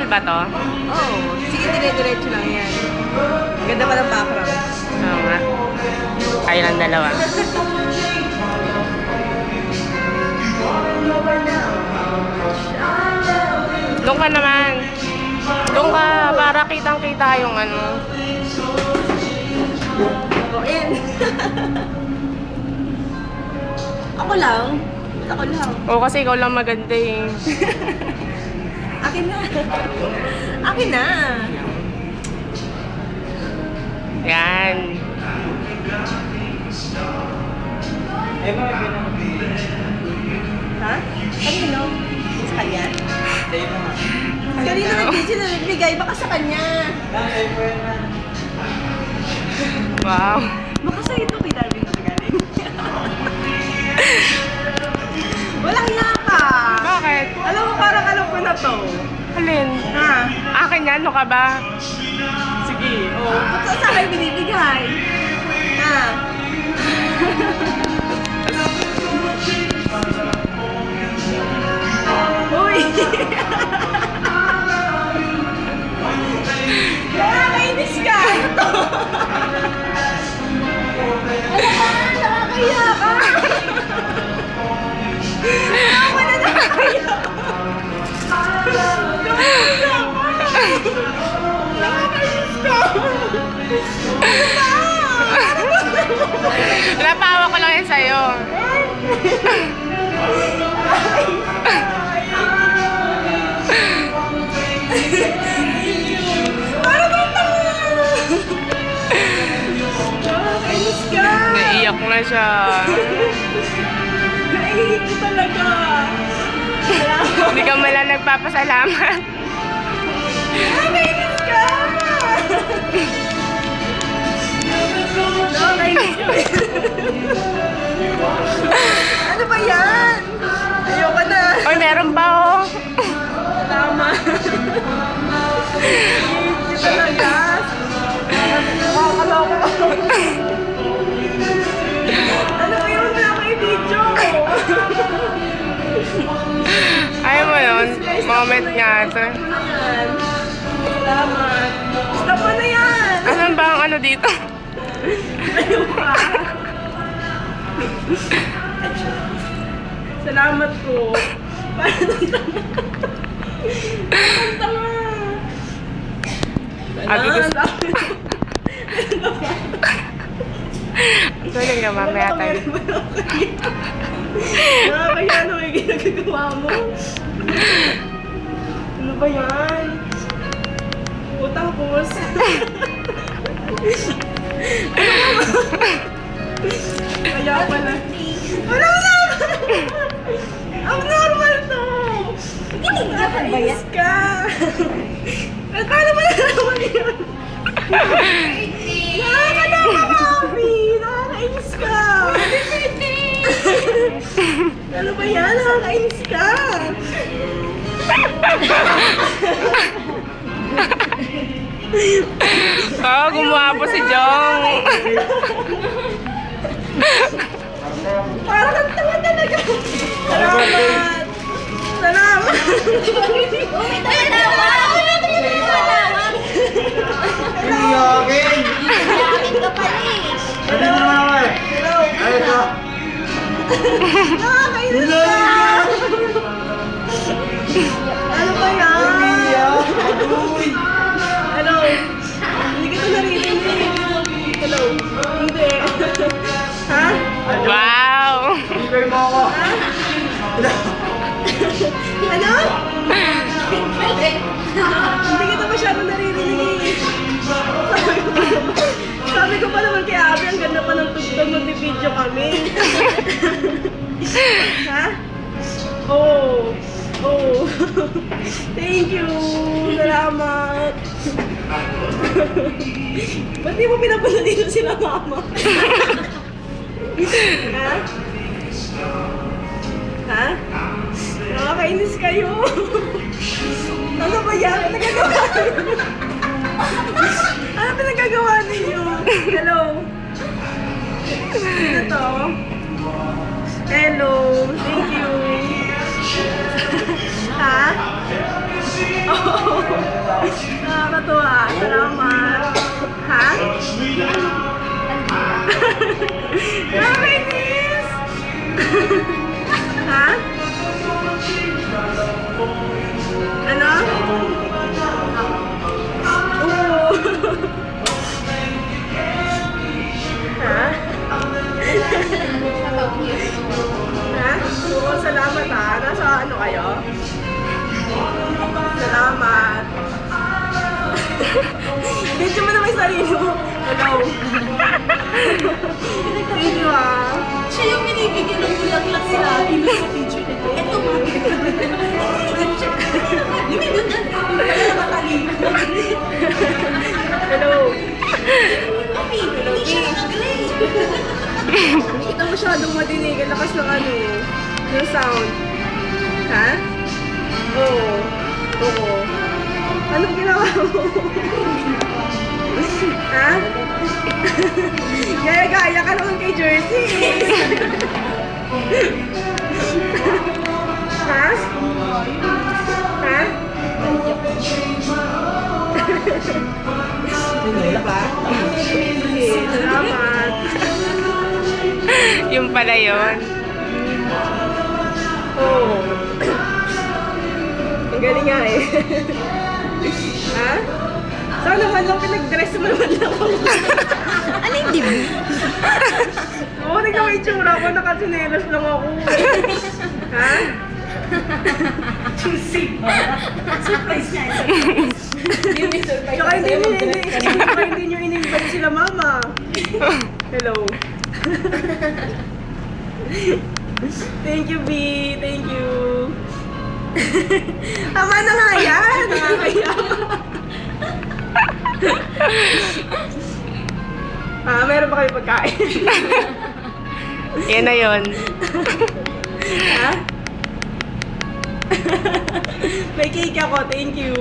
ba to? Oo. Sige, dire-diretso lang yan. Ganda pa ng background. Oo nga. Kayo lang dalawa. Doon ka naman. Doon ka para kitang-kita yung ano. Oo, yan. Ako lang. Ako lang. Oo, kasi ikaw lang maganda eh. Akin na. Akin na. Yan. Ha? Kanino? Sa kanya? Kanino nag-video na nagbigay? Baka sa kanya. Wow. Baka sa ito kay Darwin na galing. Walang hiya ka. Bakit? Alam mo, parang alam ko na to. Alin? Ha? Akin yan, ano ka ba? Sige. Oh. Ba't sa akin binibigay? Ha? Uy! Nakakainis ka! Ano to? Nakakahiya ka! Ako na nakakahiya ka! Nakakahiya ka! Nakakainis ka! Ano ba? Napawa ko lang yan sa'yo. Para bang tanga? Nakakainis ka! Naiyak na siya. Naiiyak ko talaga. Hindi ka man lang nagpapasalamat. Nakakainis ka! Nakakainis ka. Ano ba yan? Ayoko na. Oy, meron pa oh. Tama. Naiiyak ka talaga. Nakakaloko. Ano ba yun? Wala ko yung video. Ayaw mo yun? Moment nga ito. Ayan. Salamat. Stop mo na yan. Asan ba ang ano dito? Ano pa? Salamat po. Parang tanga. Abi gusto. Galing ka mamaya tayo. Nakakaya ano yung ginagagawa mo. Ano ba yan? Utang pus. Kaya pala. Wala na! Ang normal to! Nakakainis ka! At paano mo nalaman yun? Nakakaloka ka, Abby! Nakakainis ka! Ano ba yan? Nakakainis ka! Oo, gumawa po si Jong. Parang ang tanga talaga! Salamat! Salamat! Tatawa! Iyakin! Iyakin ka pa eh! Ano naman? Hello! Ay, ito. Nakakainis ka! Ano ba yan? Uy! Hello? Hindi kita naririnig. Hello? Hindi. Ha? Wow. Ibigay mo ako. Ha? Ano? Hindi kita masyado naririnig. Sabi ko pa naman kay Abby, ang ganda pa ng tugtog, mag-video kami. Ha? Oh. Oh. Thank you. Salamat. Ba't di mo pinapunta dito sila mama? Ha? Ha? Nakakainis kayo. Ano ba yan? Ano nagagawa ninyo? Ano pinagagawa ninyo? Hello? Ano to? Hello? Thank you. Ha? Oh. Salamat. Ha? Nakakainis! Ha? Ano? Oo. Ha? Ha? Oo, salamat ha. Nasa ano kayo? Salamat. Video mo naman yung sarili mo. Hello. Thank you ah. Siya yung binibigyan ng bulaklak sa akin sa teacher nito. Ito mo. Lumibot na. Matalino. Hello. Papi, hindi siya nakagaling. Hindi kita masyadong madinig. Ang lakas ng ano. Yung sound. Ha? Oo. Oo. Anong ginawa mo? Ha? Gaya-gaya ka naman kay Jersey. Ha? Ha? Diba? Sige, salamat. Yung pala yun. Oo. Ang galing nga eh. Ha? Sana naman lang pinag-dress mo naman lang ako. Ano yung dibu? Oo, tignan mo itsura ko. Nakasinelas lang ako. Ha? Surprise niya. Tsaka hindi nyo in-invite sila mama. Hello. Thank you, B. Thank you. Tama na nga yan. Nakakaya. Meron ba kayo pagkain? Yan na yun. Ha? May cake ako. Thank you.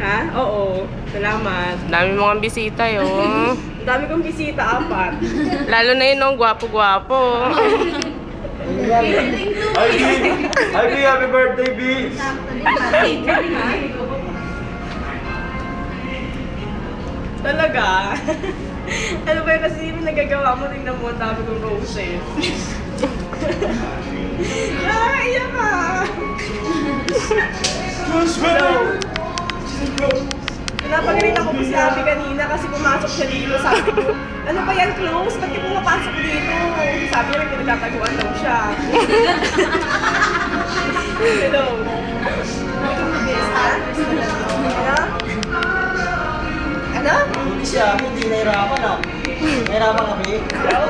Ha? Oo. Salamat. Dami mga bisita yun. Ang dami kong bisita, 4. Lalo na yun, no? Gwapo-gwapo. Hi, B! Hi, B! Happy birthday, B! Talaga? Ano ba yun? Kasi yung nagagawa mo, tingnan mo, ang dami kong roses. Nakakaiyak ka! Hello! Pinapagalit ako po si Abby kanina kasi pumasok siya dito. Sabi ko, ano ba yan, close? Ba't di pumapasok dito? Sabi niya, pinagtataguan daw siya. Hello. Ha? Ano? Ano? Hindi siya, hindi nahirapan ah. Nahirapan kami. Hello?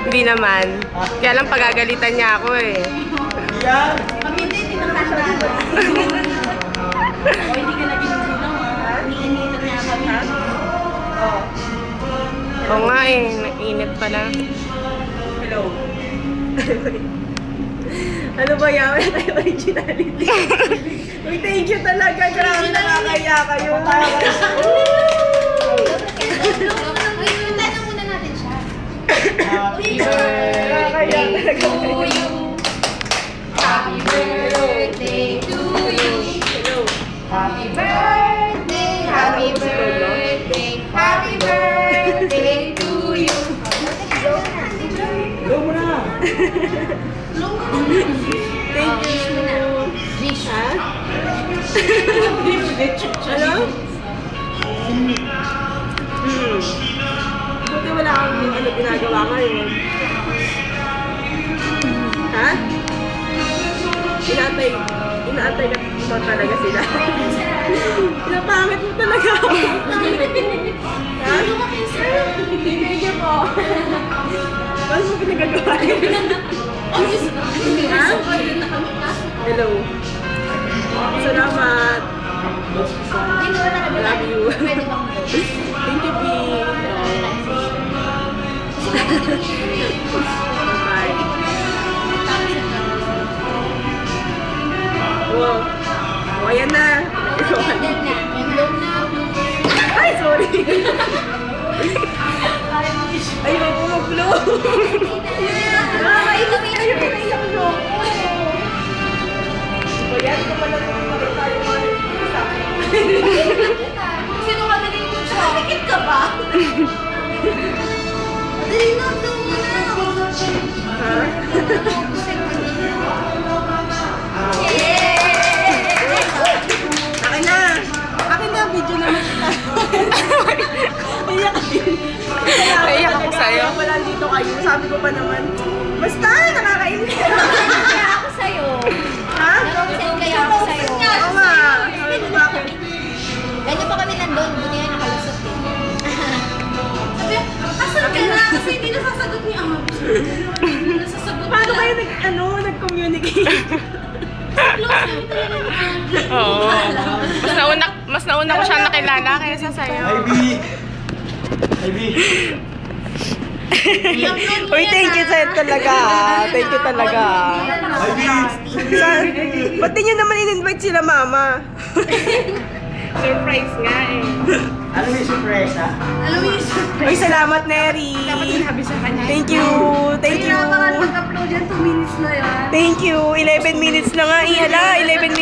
Hindi naman. Kaya lang pagagalitan niya ako eh. Hindi yan. Kami hindi nakasalamat. O hindi ka naging gulang ha? Iniinitan niya kami. Oh. Oo nga eh, nainit pala. Hello. Ano ba yan? Wala tayo originality. Uy, thank you talaga. Grabe, nakakaya kayo. Hintayin na muna natin siya. Happy Nakakaya talaga. Happy birthday to you. Hello. Happy birthday, happy birthday, happy birthday to you. Go mo na! Thank you. Ha? Ano? Buti wala kang ano ginagawa ngayon. Ha? Inaantay ka mo talaga sila. Pinapangit mo talaga ako. Ha? Hindi po. Ano mo pinagagawa yun? Ha? Hello. Salamat. Love you. Thank you, B. Bye. Wow. Oh, ayan na. Ay, sorry. Ay, ako mag-blow. Ayan, ito pala naman tayo mga Naiyak ako sa'yo. Wala dito kayo. Sabi ko pa naman, basta, nakakainis ka. Kaya ako sa'yo. Ha? Naroon kaya ako sa'yo. Oo nga. Sabi ko bakit? Ganyan pa kami nandun. Buti nga nakalusot eh. Sabi, asan ka na? Kasi hindi nasasagot ni Ama. Hindi nasasagot Paano kayo nag-communicate? Oo. Mas nauna ko siya nakilala kaysa sa'yo. Ivy! Ivy! Uy, thank you sa'yo talaga. Thank you talaga. Ivy! Pati nyo naman in-invite sila, mama. Surprise nga eh. Ano yung surpresa? Alam mo yung Uy, salamat, Neri. Sabi sa kanya. Thank you. Thank you. mag-upload yan, 2 minutes na yan. Thank you. 11 minutes na nga. Ihala, 11 minutes.